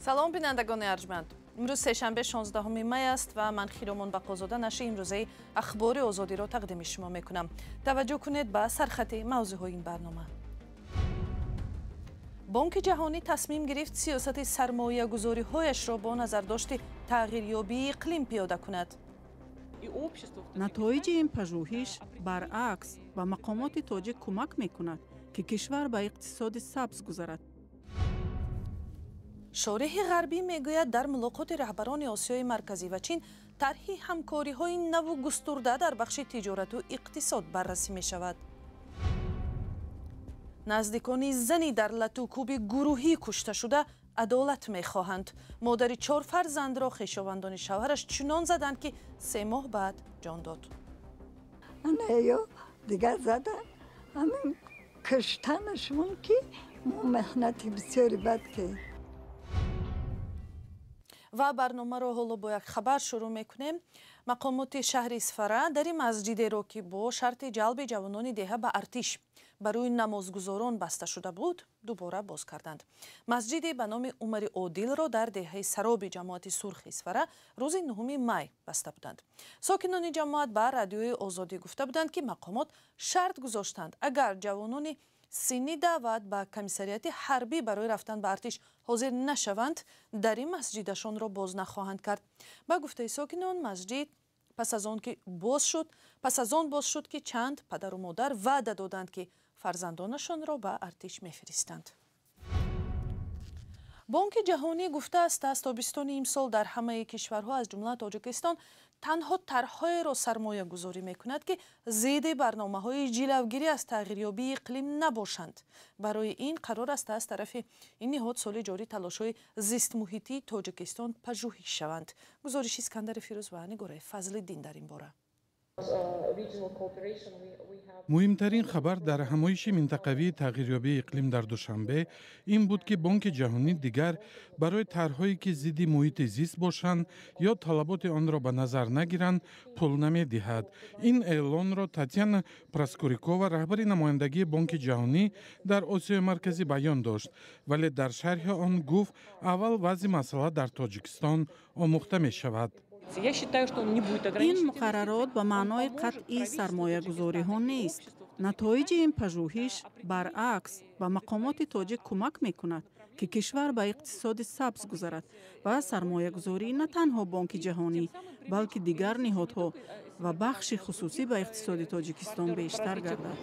салом бинандагони арҷманд. имрӯз сешанбе 16 май аст ва ман Хиромон Бақозода нашри имрӯзаи ахбори озодиро тақдими шумо мекунам. таваҷҷӯҳ кунед ба сархати мавзӯъҳои ин барнома. бонки ҷаҳонӣ тасмим гирифт сиёсати сармоягузориҳояшро бо назардошти тағйирёбии иқлим пиёда кунад. натоиҷи ин пажӯҳиш баръакс ба мақомоти тоҷик кӯмак мекунад ки кишвар ба иқтисоди сабз гузарад. шориҳи ғарбӣ мегӯяд дар мулоқоти раҳбарони Осиёи марказӣ ва Чин тарҳи ҳамкориҳои наву густурда дар бахши тиҷорату иқтисод баррасӣ мешавад. наздикони зани дар латӯкӯби гурӯҳӣ кушта шуда адолат мехоҳанд. модари 4 фарзандро хешовандони шавҳараш чунон заданд ки 3 моҳ баъд ҷон дод. ё дигар задан ҳамин куштанашмон ки мо меҳнати бисёри бад кардем. ва барномаро ҳоло бо як хабар шурӯъ мекунем. мақомоти шаҳри Исфара дар ин масҷидеро ки бо шарти ҷалби ҷавонони деҳа ба артиш ба рӯи намозгузорон баста шуда буд, дубора боз карданд. масҷиди ба номи Умари Одилро дар деҳаи сароби ҷамоати сурхи Исфара рӯзи 9 май баста буданд. сокинони ҷамоат ба радиои Озодӣ гуфта буданд ки мақомот шарт гузоштанд агар ҷавонони синни даъват ба комиссарияти ҳарбӣ барои рафтан ба артиш ҳозир нашаванд, дар ин масҷидашонро боз нахоҳанд кард. ба гуфтаи сокинон, масҷид пас аз он боз шуд ки чанд падару модар ваъда доданд ки фарзандонашонро ба артиш мефиристанд. бонки ҷаҳонӣ гуфтааст аз тобистони имсол дар ҳамаи кишварҳо аз ҷумла Тоҷикистон танҳо тарҳоеро сармоягузорӣ мекунад ки зидди барномаҳои ҷилавгирӣ аз тағйирёбии иқлим набошанд. барои ин қарор аст аз тарафи ин ниҳод соли ҷорӣ талошҳои зистмуҳитии Тоҷикистон пажӯҳӣ шаванд. гузориши Искандари Фирӯз ва Нигораи Фазлиддин дар ин бора. муҳимтарин хабар дар ҳамоиши минтақавии тағйирёбии иқлим дар душанбе ин буд ки бонки ҷаҳонӣ дигар барои тарҳое ки зидди муҳити зист бошанд ё талаботи онро ба назар нагиранд пул намедиҳад. ин эълонро Татьяна Проскурикова, раҳбари намояндагии бонки ҷаҳонӣ дар Осиёи марказӣ баён дошт, вале дар шарҳи он гуфт аввал вазъи масъала дар Тоҷикистон омӯхта мешавад. ин муқаррарот ба маънои қатъи сармоягузориҳо нест. натоиҷи ин пажӯҳиш баръакс ба мақомоти тоҷик кӯмак мекунад ки кишвар ба иқтисоди сабз гузарад ва сармоягузорӣ на танҳо бонки ҷаҳонӣ, балки дигар ниҳодҳо ва бахши хусусӣ ба иқтисоди Тоҷикистон бештар гардад.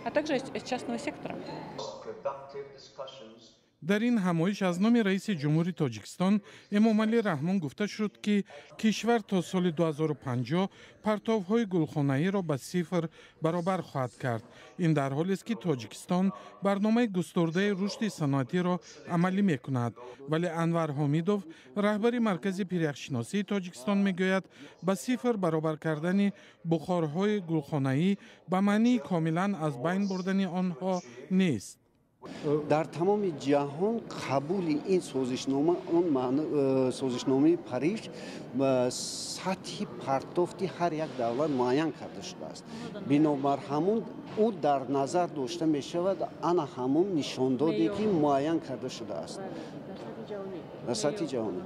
дар ин ҳамоиш аз номи раиси ҷумҳури Тоҷикистон Эмомалӣ Раҳмон гуфта шуд ки кишвар то соли 2050 партовҳои гулхонаиро ба 0 баробар хоҳад кард. ин дар ҳолест ки Тоҷикистон барномаи густурдаи рушди саноатиро амалӣ мекунад, вале Анвар Ҳомидов, раҳбари маркази пиряхшиносии Тоҷикистон мегӯяд ба 0 баробар кардани бухорҳои гулхонаӣ ба маънии комилан аз байн бурдани онҳо нест. дар тамоми ҷаҳон қабули ин созишнома он созишномаи Париж сатҳи партофти ҳар як давлат муайян карда шудааст. бинобар ҳамун ӯ дар назар дошта мешавад, ана ҳамун нишондоде ки муайян карда шудааст дар сатҳи ҷаҳонӣ.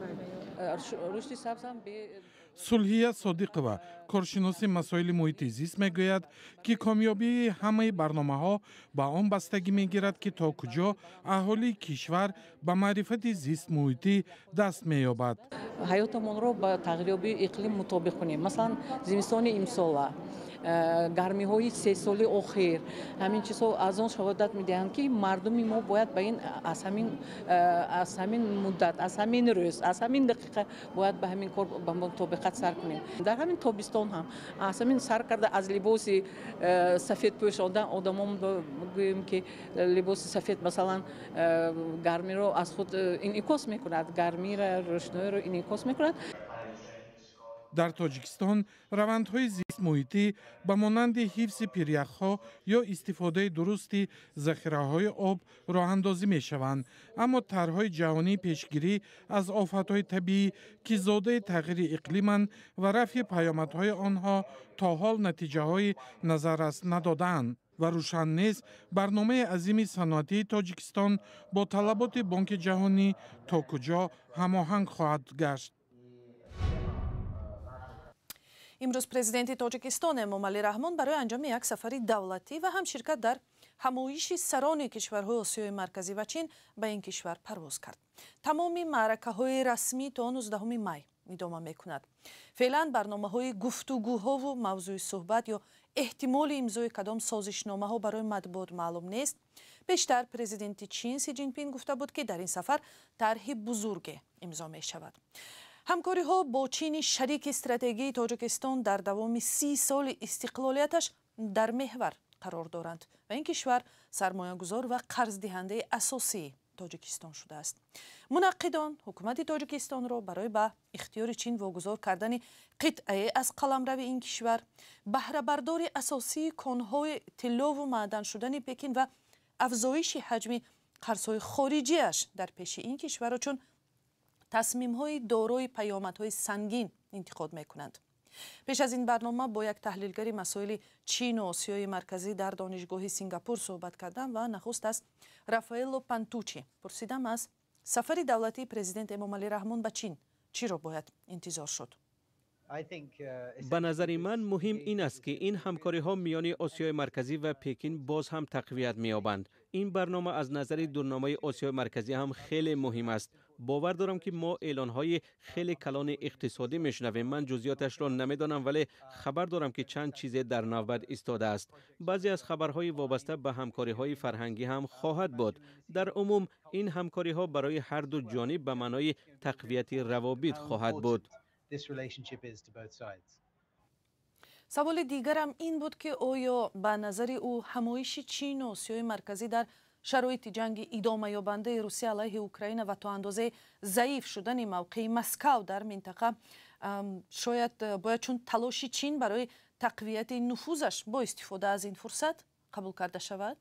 Сулҳия Содиқова, коршиноси масоили муҳити зист, мегӯяд ки комёбии ҳамаи барномаҳо ба он бастагӣ мегирад ки то куҷо аҳолии кишвар ба маърифати зистмуҳитӣ даст меёбад. ҳаётамонро ба тағйирёбии иқлим мутобиқ кунем. маслан зимистони имсола, гармиҳои 3 соли охир, ҳамин чизҳо аз он шаҳодат медиҳанд ки мардуми мо бояд ба ин аз ҳамин муддат, аз ҳамин рӯз, аз ҳамин дақиқа бояд ба ҳамин кор ба мутобиқат сар кунем. дар ҳамин тобистон ҳам аз ҳамин сар карда аз либоси сафедпӯш одамон гӯем ки либоси сафед масалан гармиро аз худ инъикос мекунад, гармира рӯшноиро инъикос мекунад. дар Тоҷикистон равандҳои зистмуҳитӣ ба монанди ҳифзи пиряхҳо ё истифодаи дурусти захираҳои об роҳандозӣ мешаванд, аммо тарҳои ҷаҳонии пешгирӣ аз офатҳои табиӣ ки зодаи тағйири иқлиманд ва рафъи паёмадҳои онҳо то ҳол натиҷаҳои назаррас надодаанд. و روشن نیست برنامه عظیم صنعتی تاجیکستان با طلبات بانک جهانی تا کجا هماهنگ خواهد گشت. امروز پرزیدنت تاجیکستان امامعلی رحمان برای انجام یک سفری دولتی و هم شرکت در همایش سران کشورهای آسیای مرکزی و چین به این کشور پرواز کرد. تمامی معرکه‌های رسمی تا 19 می ادامه می‌کند. فعلا برنامه‌های گفتگوها و موضوع صحبت یا احتمال امضای کدام سازشنامه‌ها برای مطبوعات معلوم نیست. بیشتر پرزیدنت چین سی جین پینگ گفته بود که در این سفر طرح بزرگ امضا می‌شود. همکاری‌ها با چین شریک استراتژی تاجیکستان در دوام 30 سال استقلالیتش در محور قرار دارند و این کشور سرمایه‌گذار و قرض دهنده اساسی تاجیکستان شده است. منقدان حکومت تاجیکستان را برای به اختیار چین واگذار کردن قطعه از قلمرو این کشور، بهره برداری اساسی کانهای طلا و معدن شدن پکین و افزایش حجم قرض‌های خارجیش در پیش این کشور را چون تصمیم‌های دارای پیامدهای سنگین انتخاب می‌کنند. پیش از این برنامه با یک تحلیلگر مسائل چین و آسیای مرکزی در دانشگاه سینگاپور صحبت کردم و نخست از رافائلو پانتوچی پرسیدم از سفر دولتی پرزیدنت امامعلی رحمان به چین چی را باید انتظار شد. به نظر من مهم این است که این همکاری ها میان آسیای مرکزی و پکین باز هم تقویت می‌یابند. این برنامه از نظر دورنامه آسیای مرکزی هم خیلی مهم است. باور دارم که ما اعلان‌های خیلی کلان اقتصادی میشنویم. من جزئیاتش را نمیدانم ولی خبر دارم که چند چیز در نوبت ایستاده است. بعضی از خبرهای وابسته به همکاری‌های فرهنگی هم خواهد بود. در عموم این همکاری‌ها برای هر دو جانب به معنای تقویت روابط خواهد بود. سوال دیگرم این بود که آیا به نظر او همایش چین و آسیای مرکزی در شرایط جنگ ادامه یابنده روسیه علیه اوکراین و تا اندازه ضعیف شدن موقع مسکو در منطقه شاید باید چون تلاش چین برای تقویت نفوذش با استفاده از این فرصت قبول کرده شود؟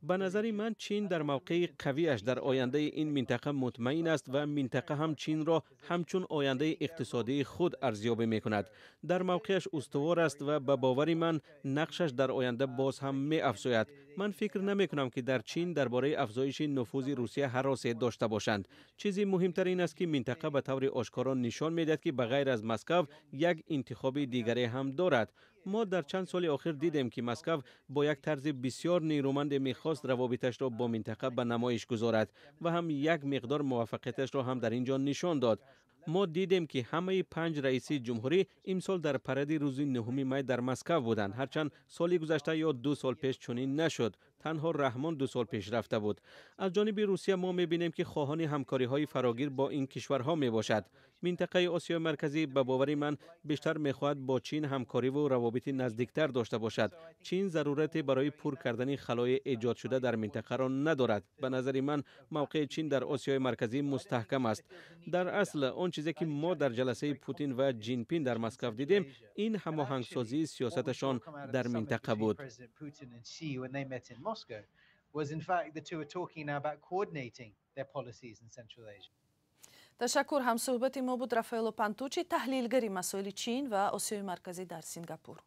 به نظر من چین در موقع قویش در آینده این منطقه مطمئن است و منطقه هم چین را همچون آینده اقتصادی خود ارزیابی می کند. در موقعش استوار است و به باور من نقشش در آینده باز هم می افزاید. من فکر نمی کنم که در چین درباره افزایش نفوذ روسیه حراسی داشته باشند. چیزی مهمتر این است که منطقه به طور آشکارا نشان میدهد که بغیر از مسکو یک انتخاب دیگری هم دارد. ما در چند سال اخیر دیدیم که مسکو با یک طرز بسیار نیرومند میخواست روابطش را با منطقه به نمایش گذارد و هم یک مقدار موفقیتش را هم در اینجا نشان داد. ما دیدیم که همه 5 رئیس جمهوری امسال در پرد روز 9 می در مسکو بودند. هرچند سالی گذشته یا 2 سال پیش چنین نشد. تنها رحمان 2 سال پیش رفته بود. از جانب روسیه ما می‌بینیم که خواهان همکاری‌های فراگیر با این کشورها میباشد. منطقه آسیای مرکزی به باور من بیشتر می‌خواهد با چین همکاری و روابط نزدیکتر داشته باشد. چین ضرورت برای پر کردن خلای ایجاد شده در منطقه را ندارد. به نظر من موقع چین در آسیای مرکزی مستحکم است. در اصل آن چیزی که ما در جلسه پوتین و جین پین در مسکو دیدیم این هماهنگسازی سیاستشان در منطقه بود. تشکر. هم صحبت ما بود رافائلو پانتوچی تحلیلگری مسائل چین و آسیای مرکزی در سینگاپور.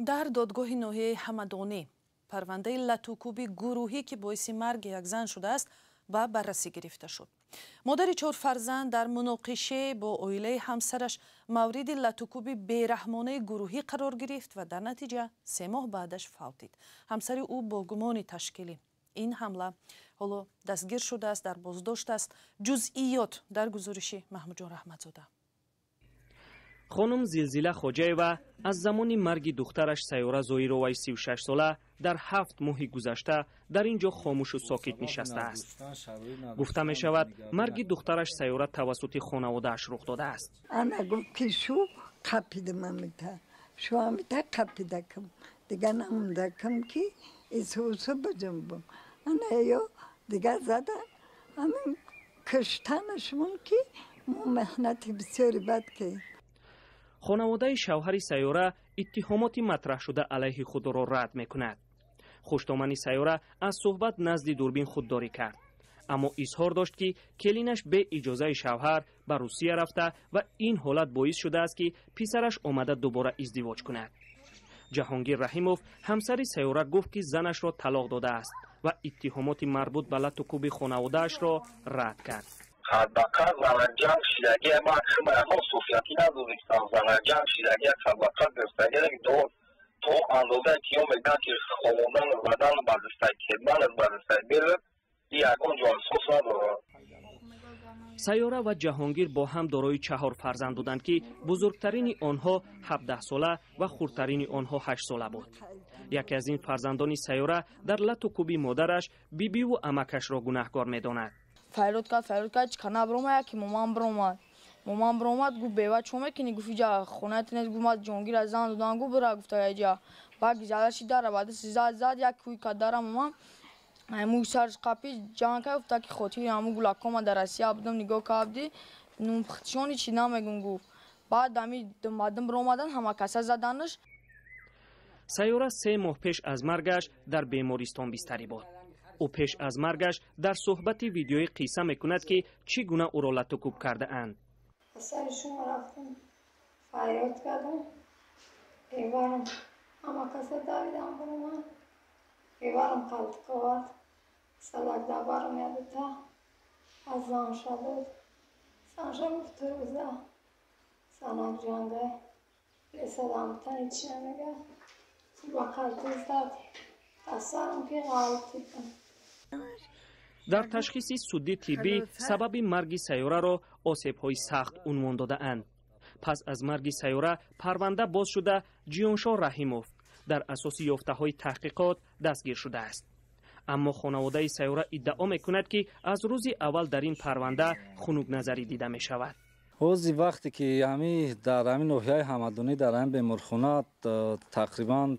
در دادگاه ناحیه همدانی پرونده لطوکوبی گروهی که باعث مرگ یک زن شده است به بررسی گرفته شد. مادر 4 فرزند در مناقشه با عائله همسرش مورد لطوکوبی بیرحمانه گروهی قرار گرفت و در نتیجه 3 ماه بعدش فوتید. همسر او با گمان تشکیل این حمله حالا دستگیر شده است، در بازداشت است. جزئیات در گزارش محمود جان رحمتزاده. خانم زلزله خوجایوا از زمان مرگ دخترش سیاره زویروی 36 ساله در 7 ماه گذشته در اینجا خاموش و ساکت نشسته است. گفته می شود مرگ دخترش سیاره توسط خانواده‌اش رخ داده است. انا گفت که شو قپیده من میتا شو هم میتا قپیده کم دیگه نمونده کم که ایسوسو بجنبم انا یا دیگه زدن همین کشتنشمون که ما محنت بسیاری بد که خانواده شوهر سیاره اتهامات مطرح شده علیه خود را رد میکند. خوشتامن سیاره از صحبت نزد دوربین خودداری کرد، اما اظهار داشت که کلینش به اجازه شوهر به روسیه رفته و این حالت باعث شده است که پسرش آمده دوباره ازدواج کند. جهانگیر رحیموف همسر سیاره گفت که زنش را طلاق داده است و اتهامات مربوط به لط و کوب خانواده‌اش را رد کرد. حداقل زنجان شیرگی ما همه صوفیاتی ندونستم زنجان شیرگی حداقل دستگیری تو اندازه کیو میگن که خوابوندن بدن بازستای کردن بازستای بیرد یکون جانسوس نداره. سیاره و جهانگیر با هم دارای 4 فرزند بودند که بزرگترین آنها 17 ساله و خردترین آنها 8 ساله بود. یکی از این فرزندان سیاره در لط و کوب مادرش بیبی و عمکش را گناهکار می‌داند. فریاد کرد چکنا بروم که مامان برومد گفت بیوا چومه که نگفتی جا خونه تنید گفت جهانگیر از زن دادن گفت برای گفته جا بعد گزارشی داره بعد زاد یک کوی که داره مامان همون سرش قپی جان که گفته که خودی همون گلاکوما در آسیا بودم نگاه کردی نمخشونی چی نمیگم گفت بعد دمی دم برومدن همه کسا زدنش. سیاره 3 ماه پیش از مرگش در بیمارستان بستری بود. او پیش از مرگش در صحبت ویدیویی قصه میکند که چگونه او را لط و کوب کرده اند. سر شما رفتم فریاد کردم ایوارم اما کسا دویدم برو من ایوارم خلط کود سلک دبارم یادتا از زنشا بود زنشا گفت روزه سنک جانگه لیسادم تنی چی نمیگه با خلطی زد دستارم که غالطی کن. در تشخیص سودی طبی سبب مرگ سیاره را آسیب‌های سخت عنوان داده اند. پس از مرگ سیاره پرونده باز شده جیانشاه رحیموف در اساس یافته‌های تحقیقات دستگیر شده است. اما خانواده سیاره ادعا می‌کند که از روز اول در این پرونده خنک نظری دیده می‌شود. روزی وقتی که در همین ناحیه حمدانی در این بیمارخانه تقریبا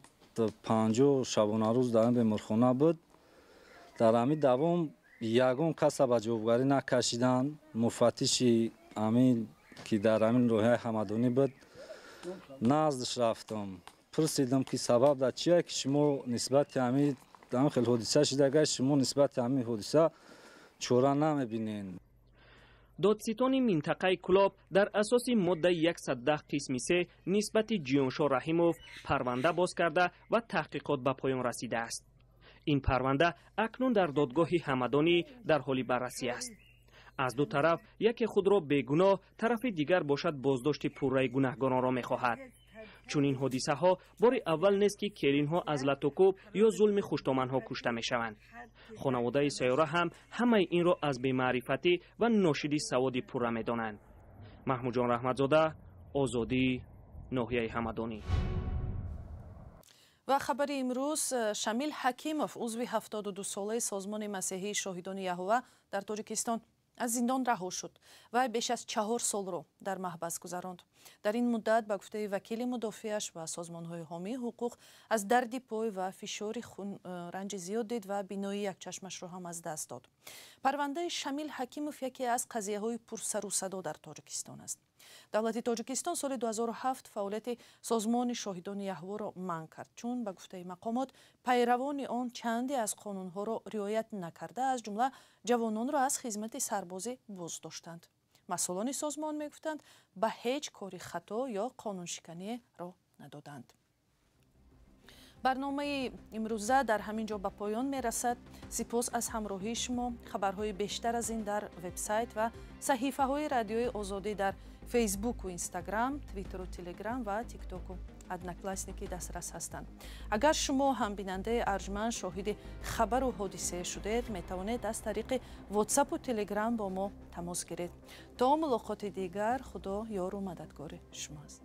50 شبانه روز در این بیمارخانه بود، در همین دوام یگان کس به جوابگاری نکشیدن. مفتشی همین که در همین ناحیه حمدانی بود نزدش رفتم پرسیدم که سبب در چیه که شما نسبت همین خیلی حادثه شده شما نسبت همین حادثه چوره نمیبینین. دادستان منطقه کلاب در اساس ماده 110 قسم 3 نسبت جیانشاه رحیموف پرونده باز کرده و تحقیقات به پایان رسیده است. این پرونده اکنون در دادگاه حمدانی در حال بررسی است. از دو طرف یکی خود را بیگناه، طرف دیگر باشد بازداشت پررأی گناهکاران را می‌خواهد. چون این حادثه ها بار اول نیست که کلین ها از لط و کوب یا ظلم خوشتامن ها کشته می‌شوند. خانواده سیاره هم همه این را از بی‌معرفتی و ناشدی سواد پوره می‌دانند. محمود جان رحمتزاده، آزادی، ناحیه حمدانی. و خبر امروز شمیل حکیموف عضو 72 ساله سازمان مسیحی شاهدان یهوه در تاجیکستان از زندان رها شد و بیش از 4 سال را در محبس گذراند. در این مدت به گفته وکیل مدافعش و سازمان‌های حامی حقوق از درد پای و فشار خون رنج زیاد دید و بینایی یک چشمش را هم از دست داد. پرونده شمیل حکیموف یکی از قضیه‌های پرسر و صدا در تاجیکستان است. دولت تاجیکستان سال 2007 فعالیت سازمان شاهدان یهوه را منع کرد، چون به گفته مقامات پیروان آن چندی از قانون‌ها را رعایت نکرده، از جمله جوانان را از خدمت سربازی باز داشتند. مسئولان سازمان میگفتند به هیچ کاری خطا یا قانون شکنی را ندادند. برنامه امروزه در همین جا به پایان میرسد. سپاس از همراهی شما. خبرهای بیشتر از این در وبسایت و صحیفه های رادیوی آزادی در فیسبوک و اینستاگرام، توییتر و تلگرام و تیک تاک و ادناکلاسنیکی دسترس هستند. اگر شما هم بیننده ارجمند شاهد خبر و حادثه شدید، می توانید از طریق واتساپ و تلگرام با ما تماس گیرید. تا ملاقات دیگر، خدا یار و مددگار شما است.